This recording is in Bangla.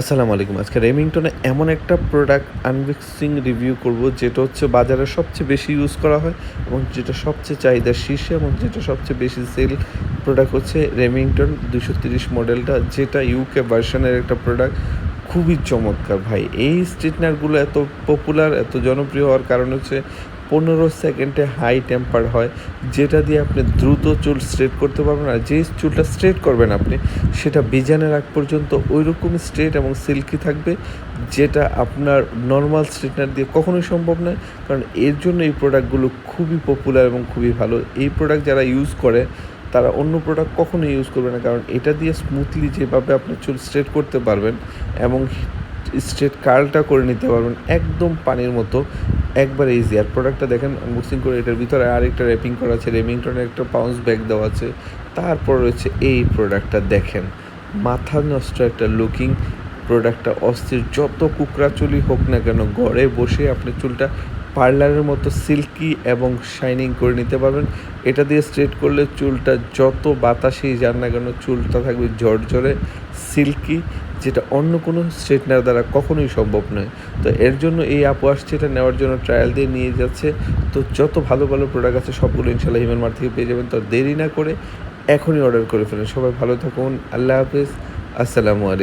আসসালামু আলাইকুম। আজকে রেমিংটনে এমন একটা প্রোডাক্ট আনবক্সিং রিভিউ করব যেটা হচ্ছে বাজারে সবচেয়ে বেশি ইউজ করা হয় এবং যেটা সবচেয়ে চাহিদার শীর্ষে এবং যেটা সবচেয়ে বেশি সেল প্রোডাক্ট হচ্ছে রেমিংটন 230 মডেলটা, যেটা ইউকে ভার্সনের একটা প্রোডাক্ট। খুবই চমৎকার ভাই। এই স্ট্রেটনারগুলো এত পপুলার, এত জনপ্রিয় হওয়ার কারণ হচ্ছে 15 সেকেন্ডে হাই টেম্পার হয়, যেটা দিয়ে আপনি দ্রুত চুল স্ট্রেট করতে পারবেন। আর যে চুলটা স্ট্রেট করবেন আপনি, সেটা ভিজানোর আগ পর্যন্ত ওইরকমই স্ট্রেট এবং সিল্কি থাকবে, যেটা আপনার নর্মাল স্ট্রেটনার দিয়ে কখনোই সম্ভব নয়। কারণ এর জন্য এই প্রোডাক্টগুলো খুবই পপুলার এবং খুবই ভালো। এই প্রোডাক্ট যারা ইউজ করে তারা অন্য প্রোডাক্ট কখনোই ইউজ করবে না, কারণ এটা দিয়ে স্মুথলি যেভাবে আপনি চুল স্ট্রেট করতে পারবেন এবং স্ট্রেট কার্লটা করে নিতে পারবেন একদম পানির মতো, একবারে ইজি। আর প্রোডাক্টটা দেখেন আনবক্সিং করে, এটার ভিতরে আরেকটা র্যাপিং করা আছে, রেমিংটনের একটা পাউন্স ব্যাগ দেওয়া আছে। তারপর রয়েছে এই প্রোডাক্টটা দেখেন, মাথা নষ্ট একটা লুকিং প্রোডাক্টটা, অস্থির। যত কুকড়া চুলই হোক না কেন, ঘরে বসে আপনি চুলটা পার্লারের মতো সিল্কি এবং শাইনিং করে নিতে পারবেন। এটা দিয়ে স্ট্রেট করলে চুলটা যত বাতাসেই যান না কেন, চুলটা থাকবে ঝরঝরে সিল্কি, যেটা অন্য কোনো স্ট্রেটনার দ্বারা কখনোই সম্ভব নয়। তো এর জন্য এই আপু আসছে এটা নেওয়ার জন্য, ট্রায়াল দিয়ে নিয়ে যাচ্ছে। তো যত ভালো ভালো প্রোডাক্ট আছে সবগুলো ইনশাল্লাহ হিমেল মার্ট থেকে পেয়ে যাবেন। তো দেরি না করে এখনই অর্ডার করে ফেলুন। সবাই ভালো থাকুন। আল্লাহ হাফেজ। আসসালামু আলাইকুম।